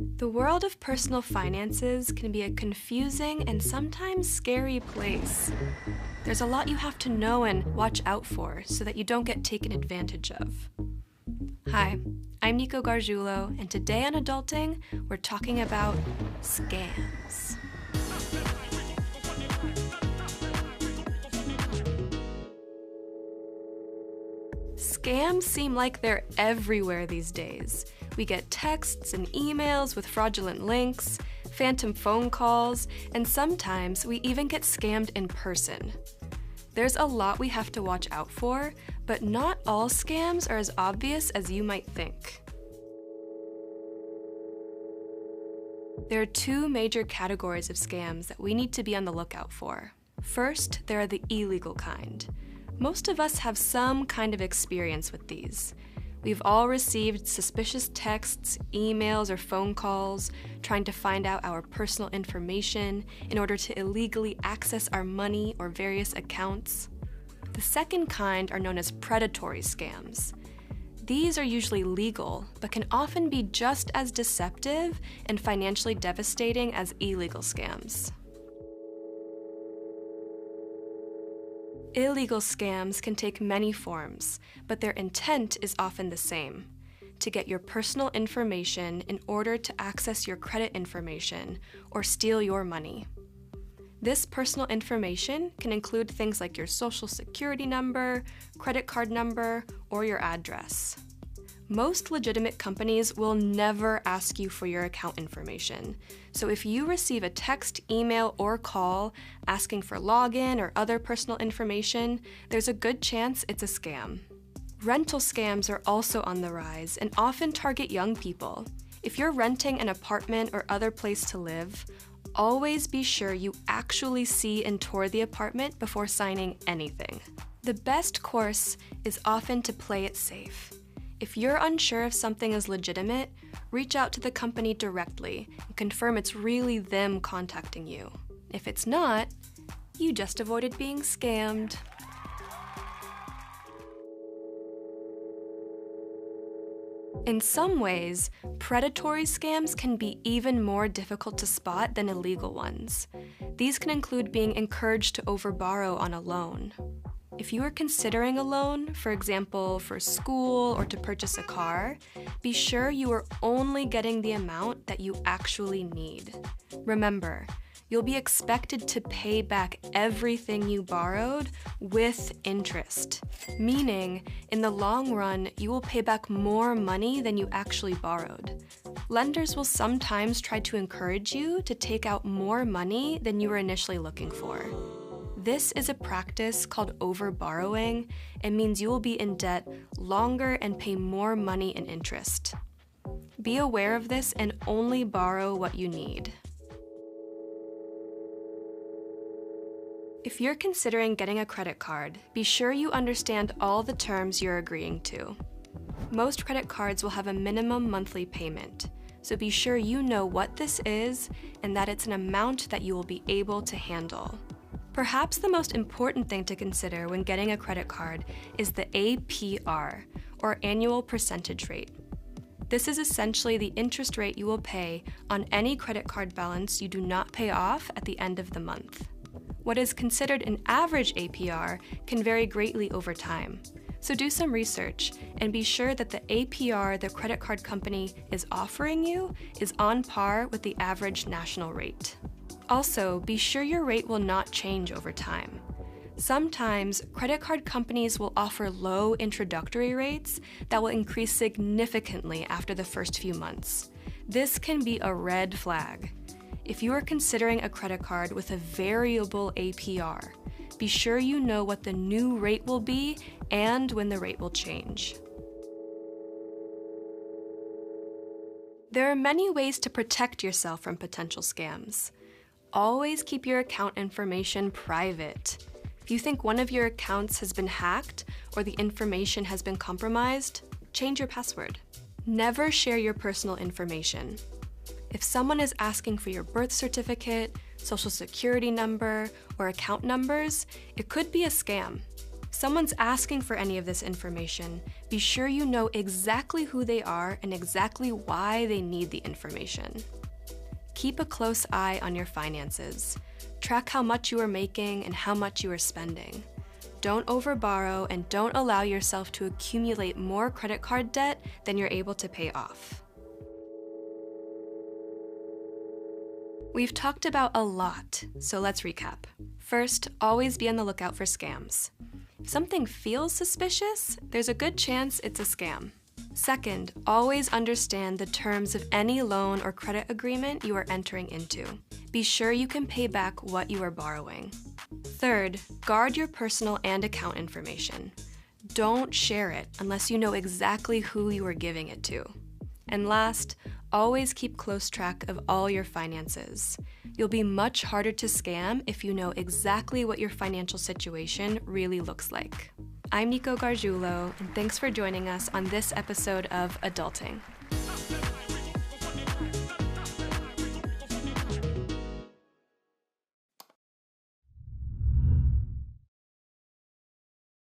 The world of personal finances can be a confusing and sometimes scary place. There's a lot you have to know and watch out for so that you don't get taken advantage of. Hi, I'm Nico Gargiulo, and today on Adulting, we're talking about scams. Scams seem like they're everywhere these days. We get texts and emails with fraudulent links, phantom phone calls, and sometimes we even get scammed in person. There's a lot we have to watch out for, but not all scams are as obvious as you might think. There are two major categories of scams that we need to be on the lookout for. First, there are the illegal kind. Most of us have some kind of experience with these. We've all received suspicious texts, emails, or phone calls trying to find out our personal information in order to illegally access our money or various accounts. The second kind are known as predatory scams. These are usually legal, but can often be just as deceptive and financially devastating as illegal scams. Illegal scams can take many forms, but their intent is often the same: to get your personal information in order to access your credit information or steal your money. This personal information can include things like your social security number, credit card number, or your address. Most legitimate companies will never ask you for your account information. So if you receive a text, email, or call asking for login or other personal information, there's a good chance it's a scam. Rental scams are also on the rise and often target young people. If you're renting an apartment or other place to live, always be sure you actually see and tour the apartment before signing anything. The best course is often to play it safe. If you're unsure if something is legitimate, reach out to the company directly and confirm it's really them contacting you. If it's not, you just avoided being scammed. In some ways, predatory scams can be even more difficult to spot than illegal ones. These can include being encouraged to overborrow on a loan. If you are considering a loan, for example, for school or to purchase a car, be sure you are only getting the amount that you actually need. Remember, you'll be expected to pay back everything you borrowed with interest, meaning in the long run, you will pay back more money than you actually borrowed. Lenders will sometimes try to encourage you to take out more money than you were initially looking for. This is a practice called overborrowing and means you will be in debt longer and pay more money in interest. Be aware of this and only borrow what you need. If you're considering getting a credit card, be sure you understand all the terms you're agreeing to. Most credit cards will have a minimum monthly payment, so be sure you know what this is and that it's an amount that you will be able to handle. Perhaps the most important thing to consider when getting a credit card is the APR, or annual percentage rate. This is essentially the interest rate you will pay on any credit card balance you do not pay off at the end of the month. What is considered an average APR can vary greatly over time, so do some research and be sure that the APR the credit card company is offering you is on par with the average national rate. Also, be sure your rate will not change over time. Sometimes, credit card companies will offer low introductory rates that will increase significantly after the first few months. This can be a red flag. If you are considering a credit card with a variable APR, be sure you know what the new rate will be and when the rate will change. There are many ways to protect yourself from potential scams. Always keep your account information private. If you think one of your accounts has been hacked or the information has been compromised, change your password. Never share your personal information. If someone is asking for your birth certificate, social security number, or account numbers, it could be a scam. If someone's asking for any of this information, be sure you know exactly who they are and exactly why they need the information. Keep a close eye on your finances. Track how much you are making and how much you are spending. Don't overborrow and don't allow yourself to accumulate more credit card debt than you're able to pay off. We've talked about a lot, so let's recap. First, always be on the lookout for scams. If something feels suspicious, there's a good chance it's a scam. Second, always understand the terms of any loan or credit agreement you are entering into. Be sure you can pay back what you are borrowing. Third, guard your personal and account information. Don't share it unless you know exactly who you are giving it to. And last, always keep close track of all your finances. You'll be much harder to scam if you know exactly what your financial situation really looks like. I'm Nico Gargiulo, and thanks for joining us on this episode of Adulting.